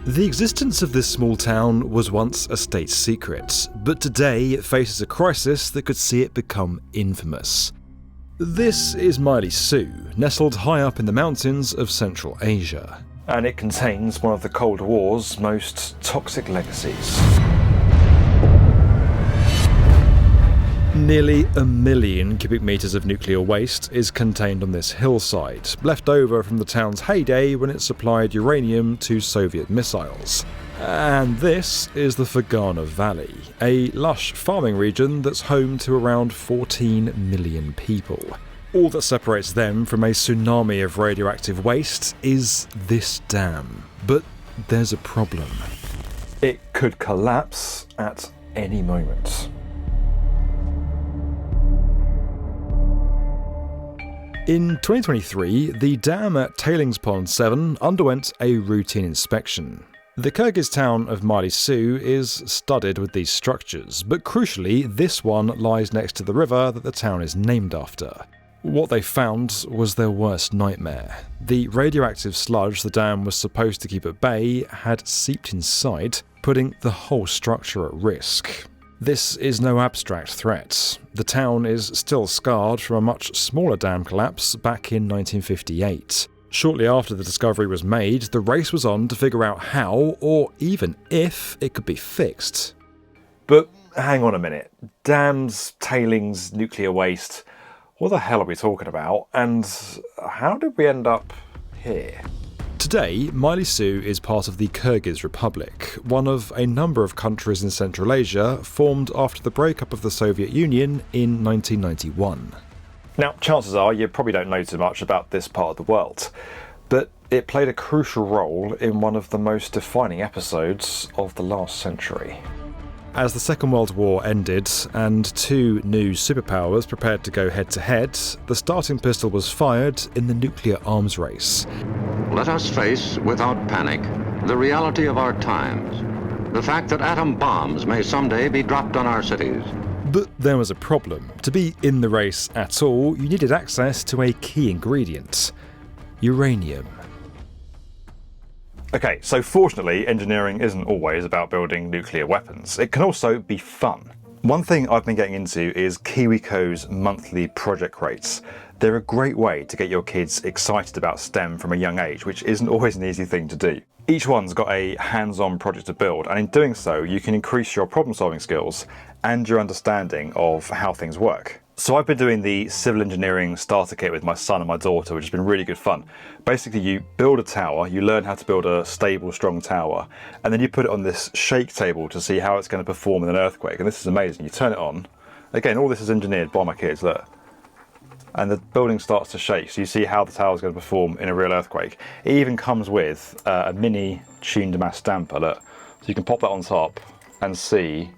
The existence of this small town was once a state secret, but today it faces a crisis that could see it become infamous. This is Myili-Soo, nestled high up in the mountains of Central Asia. And it contains one of the Cold War's most toxic legacies. Nearly 1 million cubic metres of nuclear waste is contained on this hillside, left over from the town's heyday when it supplied uranium to Soviet missiles. And this is the Fergana Valley, a lush farming region that's home to around 14 million people. All that separates them from a tsunami of radioactive waste is this dam. But there's a problem. It could collapse at any moment. In 2023, the dam at Tailings Pond 7 underwent a routine inspection. The Kyrgyz town of Myili-Soo is studded with these structures, but crucially, this one lies next to the river that the town is named after. What they found was their worst nightmare. The radioactive sludge the dam was supposed to keep at bay had seeped inside, putting the whole structure at risk. This is no abstract threat. The town is still scarred from a much smaller dam collapse back in 1958. Shortly after the discovery was made, the race was on to figure out how, or even if, it could be fixed. But hang on a minute. Dams, tailings, nuclear waste. What the hell are we talking about? And how did we end up here? Today, Myili-Soo is part of the Kyrgyz Republic, one of a number of countries in Central Asia formed after the breakup of the Soviet Union in 1991. Now, chances are you probably don't know too much about this part of the world, but it played a crucial role in one of the most defining episodes of the last century. As the Second World War ended and two new superpowers prepared to go head-to-head, the starting pistol was fired in the nuclear arms race. Let us face, without panic, the reality of our times. The fact that atom bombs may someday be dropped on our cities. But there was a problem. To be in the race at all, you needed access to a key ingredient: uranium. Okay, so fortunately, engineering isn't always about building nuclear weapons. It can also be fun. One thing I've been getting into is KiwiCo's monthly project rates. They're a great way to get your kids excited about STEM from a young age, which isn't always an easy thing to do. Each one's got a hands-on project to build, and in doing so, you can increase your problem-solving skills and your understanding of how things work. So I've been doing the civil engineering starter kit with my son and my daughter, which has been really good fun. Basically, you build a tower, you learn how to build a stable, strong tower, and then you put it on this shake table to see how it's going to perform in an earthquake. And this is amazing. You turn it on. Again, all this is engineered by my kids, look. And the building starts to shake, so you see how the tower is going to perform in a real earthquake. It even comes with a mini tuned mass damper, look. So you can pop that on top and see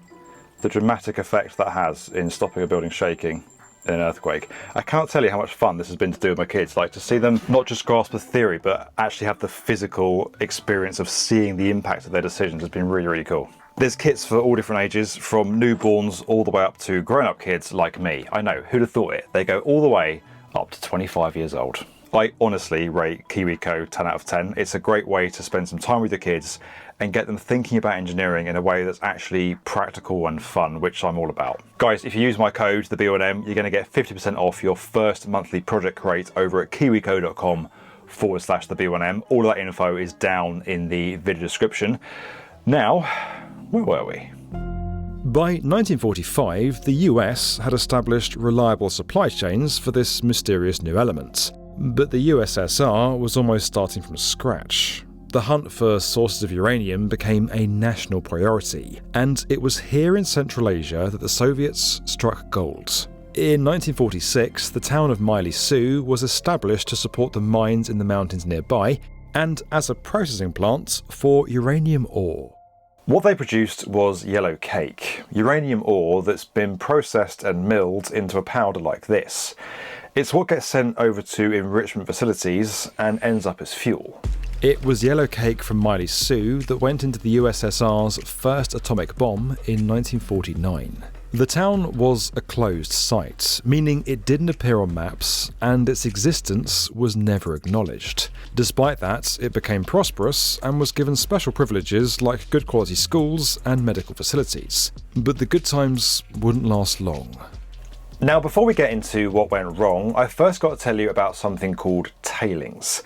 the dramatic effect that has in stopping a building shaking in an earthquake. I can't tell you how much fun this has been to do with my kids, like to see them not just grasp the theory, but actually have the physical experience of seeing the impact of their decisions has been really, really cool. There's kits for all different ages, from newborns all the way up to grown-up kids like me. I know, who'd have thought it? They go all the way up to 25 years old. I honestly rate KiwiCo 10 out of 10. It's a great way to spend some time with your kids and get them thinking about engineering in a way that's actually practical and fun, which I'm all about. Guys, if you use my code, the B1M, you're going to get 50% off your first monthly project crate over at KiwiCo.com/the B1M. All of that info is down in the video description. Now, where were we? By 1945, the US had established reliable supply chains for this mysterious new element. But the USSR was almost starting from scratch. The hunt for sources of uranium became a national priority, and it was here in Central Asia that the Soviets struck gold. In 1946, the town of Myili-Soo was established to support the mines in the mountains nearby, and as a processing plant for uranium ore. What they produced was yellow cake, uranium ore that's been processed and milled into a powder like this. It's what gets sent over to enrichment facilities and ends up as fuel. It was yellow cake from Myili-Soo that went into the USSR's first atomic bomb in 1949. The town was a closed site, meaning it didn't appear on maps and its existence was never acknowledged. Despite that, it became prosperous and was given special privileges like good quality schools and medical facilities. But the good times wouldn't last long. Now, before we get into what went wrong, I first got to tell you about something called tailings.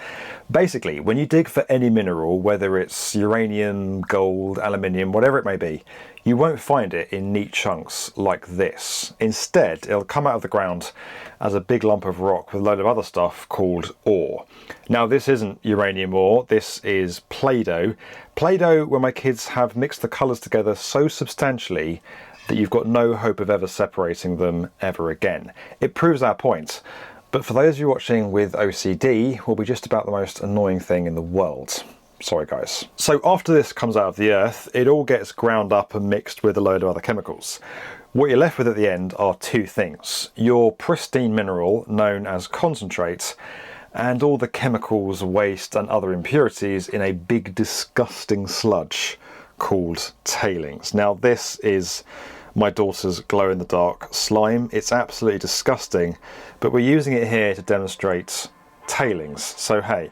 Basically, when you dig for any mineral, whether it's uranium, gold, aluminium, whatever it may be, you won't find it in neat chunks like this. Instead, it'll come out of the ground as a big lump of rock with a load of other stuff called ore. Now, this isn't uranium ore, this is Play-Doh. Play-Doh, where my kids have mixed the colours together so substantially that you've got no hope of ever separating them ever again. It proves our point, but for those of you watching with OCD, will be just about the most annoying thing in the world. Sorry guys. So after this comes out of the earth, it all gets ground up and mixed with a load of other chemicals. What you're left with at the end are two things: your pristine mineral, known as concentrate, and all the chemicals, waste and other impurities in a big disgusting sludge called tailings. Now this is my daughter's glow-in-the-dark slime. It's absolutely disgusting, but we're using it here to demonstrate tailings, so hey,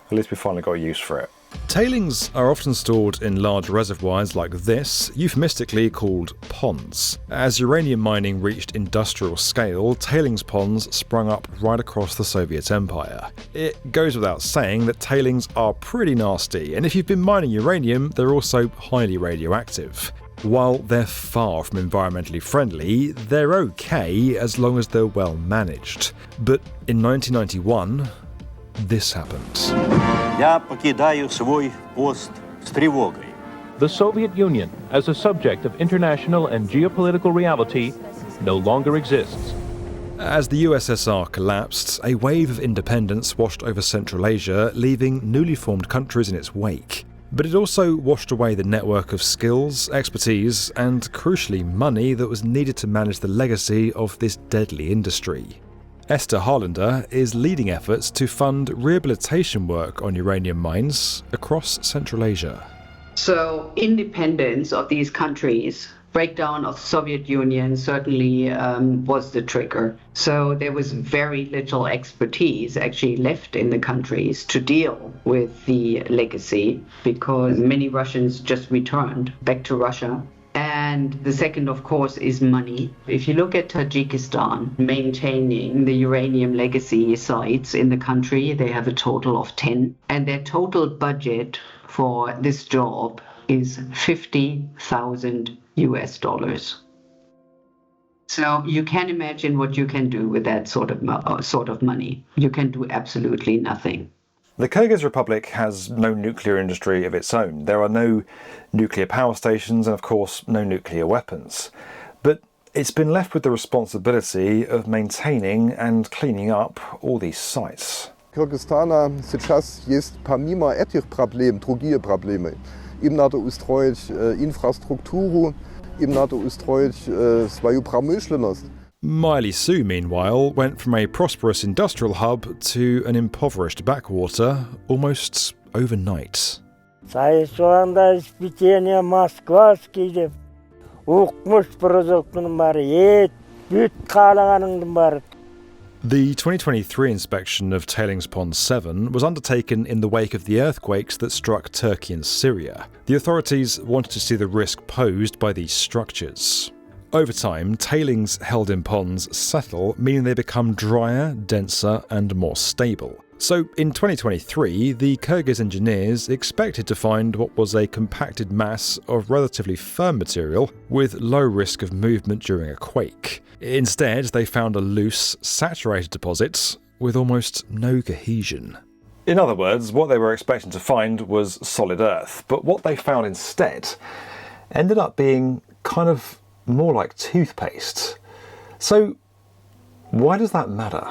at least we finally got a use for it. Tailings are often stored in large reservoirs like this, euphemistically called ponds. As uranium mining reached industrial scale, tailings ponds sprung up right across the Soviet Empire. It goes without saying that tailings are pretty nasty, and if you've been mining uranium, they're also highly radioactive. While they're far from environmentally friendly, they're okay as long as they're well managed. But in 1991, this happened. Я покидаю свой пост с тревогой. The Soviet Union, as a subject of international and geopolitical reality, no longer exists. As the USSR collapsed, a wave of independence washed over Central Asia, leaving newly formed countries in its wake. But it also washed away the network of skills, expertise, and crucially money that was needed to manage the legacy of this deadly industry. Esther Harlander is leading efforts to fund rehabilitation work on uranium mines across Central Asia. So independence of these countries, breakdown of the Soviet Union certainly was the trigger. So there was very little expertise actually left in the countries to deal with the legacy, because many Russians just returned back to Russia. And the second, of course, is money. If you look at Tajikistan, maintaining the uranium legacy sites in the country, they have a total of 10. And their total budget for this job is $50,000 US. So you can imagine what you can do with that sort of money. You can do absolutely nothing. The Kyrgyz Republic has no nuclear industry of its own. There are no nuclear power stations and, of course, no nuclear weapons. But it's been left with the responsibility of maintaining and cleaning up all these sites. Кыргызстана сейчас есть помимо этих проблем другие проблемы. Им надо устроить инфраструктуру, им надо устроить свою промышленность. Miley Sue, meanwhile, went from a prosperous industrial hub to an impoverished backwater almost overnight. Сайшуанда испечение Москваский деп оқмыш продуктының бары ет бүт қалағаныңдың бары. The 2023 inspection of Tailings Pond 7 was undertaken in the wake of the earthquakes that struck Turkey and Syria. The authorities wanted to see the risk posed by these structures. Over time, tailings held in ponds settle, meaning they become drier, denser, and more stable. So in 2023, the Kyrgyz engineers expected to find what was a compacted mass of relatively firm material with low risk of movement during a quake. Instead, they found a loose, saturated deposit with almost no cohesion. In other words, what they were expecting to find was solid earth, but what they found instead ended up being kind of more like toothpaste. So why does that matter?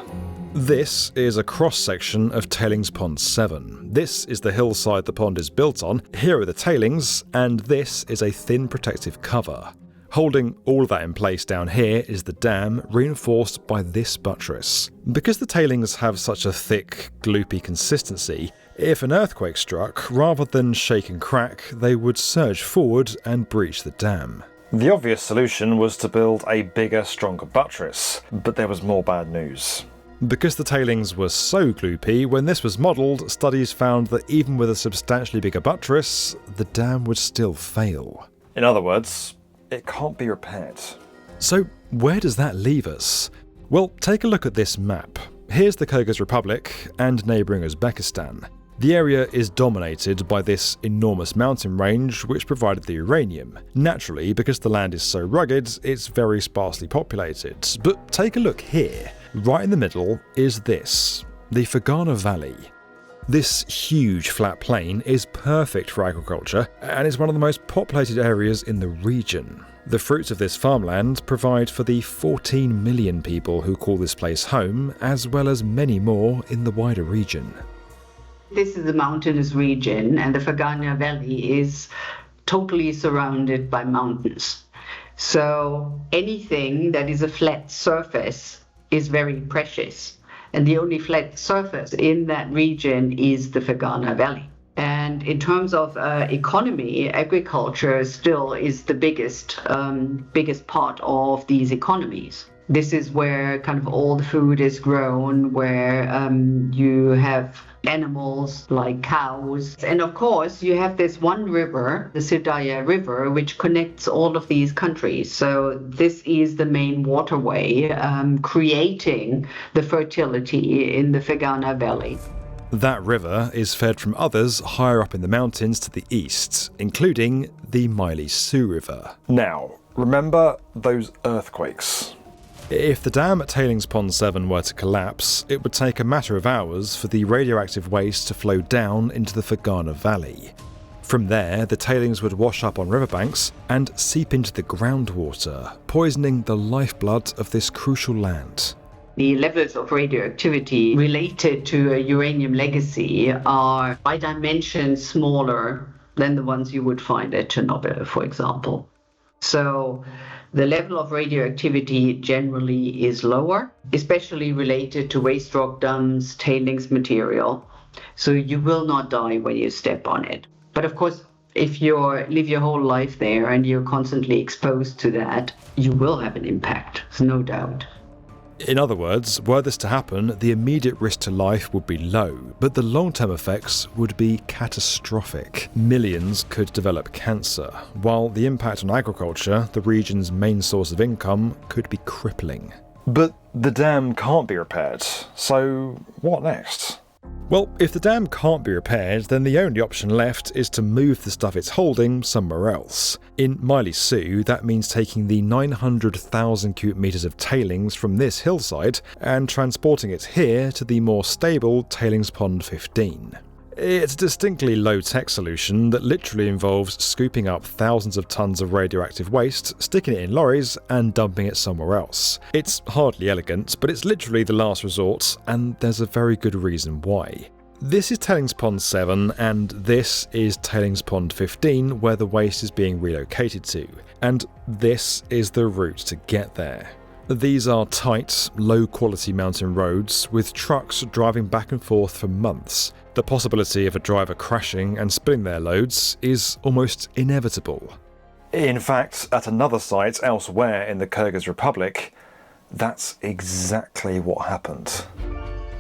This is a cross-section of Tailings Pond 7. This is the hillside the pond is built on, here are the tailings, and this is a thin protective cover. Holding all of that in place down here is the dam, reinforced by this buttress. Because the tailings have such a thick, gloopy consistency, if an earthquake struck, rather than shake and crack, they would surge forward and breach the dam. The obvious solution was to build a bigger, stronger buttress, but there was more bad news. Because the tailings were so gloopy, when this was modelled, studies found that even with a substantially bigger buttress, the dam would still fail. In other words, it can't be repaired. So where does that leave us? Well, take a look at this map. Here's the Kyrgyz Republic and neighbouring Uzbekistan. The area is dominated by this enormous mountain range which provided the uranium. Naturally, because the land is so rugged, it's very sparsely populated. But take a look here. Right in the middle is this, the Fergana Valley. This huge flat plain is perfect for agriculture and is one of the most populated areas in the region. The fruits of this farmland provide for the 14 million people who call this place home, as well as many more in the wider region. This is a mountainous region, and the Fergana Valley is totally surrounded by mountains. So anything that is a flat surface is very precious. And the only flat surface in that region is the Fergana Valley. And in terms of economy, agriculture still is the biggest part of these economies. This is where kind of all the food is grown, where you have animals like cows. And of course, you have this one river, the Sidaya River, which connects all of these countries. So this is the main waterway creating the fertility in the Fergana Valley. That river is fed from others higher up in the mountains to the east, including the Myli Su River. Now, remember those earthquakes? If the dam at Tailings Pond 7 were to collapse, it would take a matter of hours for the radioactive waste to flow down into the Fergana Valley. From there, the tailings would wash up on riverbanks and seep into the groundwater, poisoning the lifeblood of this crucial land. The levels of radioactivity related to a uranium legacy are by dimension smaller than the ones you would find at Chernobyl, for example. So the level of radioactivity generally is lower, especially related to waste rock dumps, tailings material. So you will not die when you step on it. But of course, if you live your whole life there and you're constantly exposed to that, you will have an impact, there's no doubt. In other words, were this to happen, the immediate risk to life would be low, but the long-term effects would be catastrophic. Millions could develop cancer, while the impact on agriculture, the region's main source of income, could be crippling. But the dam can't be repaired, so what next? Well, if the dam can't be repaired, then the only option left is to move the stuff it's holding somewhere else. In Myli Su, that means taking the 900,000 cubic metres of tailings from this hillside and transporting it here to the more stable Tailings Pond 15. It's a distinctly low-tech solution that literally involves scooping up thousands of tons of radioactive waste, sticking it in lorries, and dumping it somewhere else. It's hardly elegant, but it's literally the last resort, and there's a very good reason why. This is Tailings Pond 7, and this is Tailings Pond 15, where the waste is being relocated to, and this is the route to get there. These are tight, low-quality mountain roads, with trucks driving back and forth for months. The possibility of a driver crashing and spilling their loads is almost inevitable. In fact, at another site elsewhere in the Kyrgyz Republic, that's exactly what happened.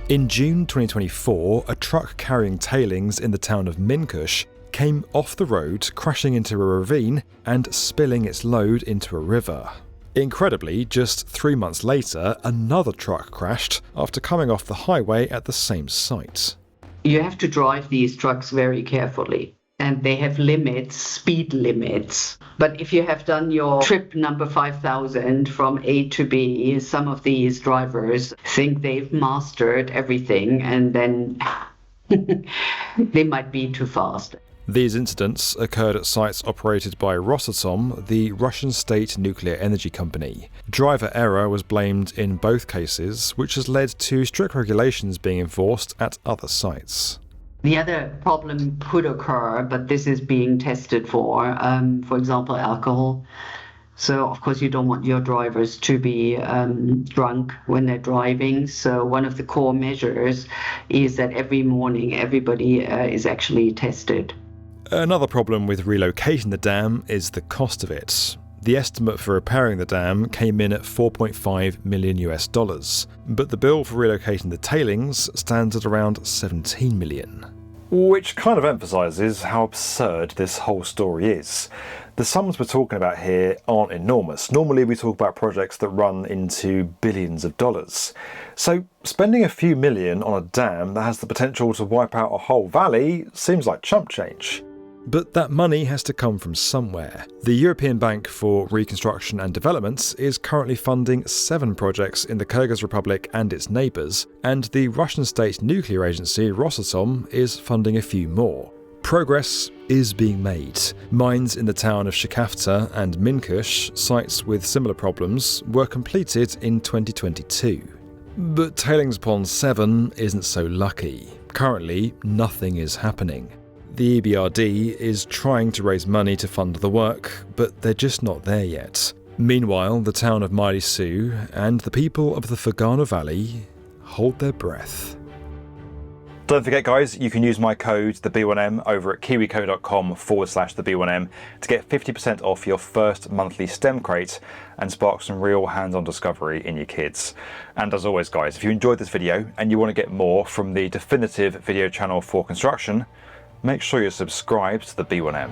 In June 2024, a truck carrying tailings in the town of Minkush came off the road, crashing into a ravine and spilling its load into a river. Incredibly, just 3 months later, another truck crashed after coming off the highway at the same site. You have to drive these trucks very carefully, and they have limits, speed limits. But if you have done your trip number 5,000 from A to B, some of these drivers think they've mastered everything, and then they might be too fast. These incidents occurred at sites operated by Rosatom, the Russian state nuclear energy company. Driver error was blamed in both cases, which has led to strict regulations being enforced at other sites. The other problem could occur, but this is being tested for example, alcohol. So, of course, you don't want your drivers to be drunk when they're driving. So one of the core measures is that every morning everybody is actually tested. Another problem with relocating the dam is the cost of it. The estimate for repairing the dam came in at $4.5 million US, but the bill for relocating the tailings stands at around $17 million. Which kind of emphasises how absurd this whole story is. The sums we're talking about here aren't enormous. Normally we talk about projects that run into billions of dollars. So spending a few million on a dam that has the potential to wipe out a whole valley seems like chump change. But that money has to come from somewhere. The European Bank for Reconstruction and Development is currently funding 7 projects in the Kyrgyz Republic and its neighbours, and the Russian state nuclear agency Rosatom is funding a few more. Progress is being made. Mines in the town of Shikafta and Minkush, sites with similar problems, were completed in 2022. But Tailings Pond 7 isn't so lucky. Currently, nothing is happening. The EBRD is trying to raise money to fund the work, but they're just not there yet. Meanwhile, the town of Mylisu and the people of the Fergana Valley hold their breath. Don't forget guys, you can use my code, the B1M, over at KiwiCo.com/the B1M to get 50% off your first monthly STEM crate and spark some real hands-on discovery in your kids. And as always guys, if you enjoyed this video and you want to get more from the definitive video channel for construction, make sure you're subscribed to the B1M.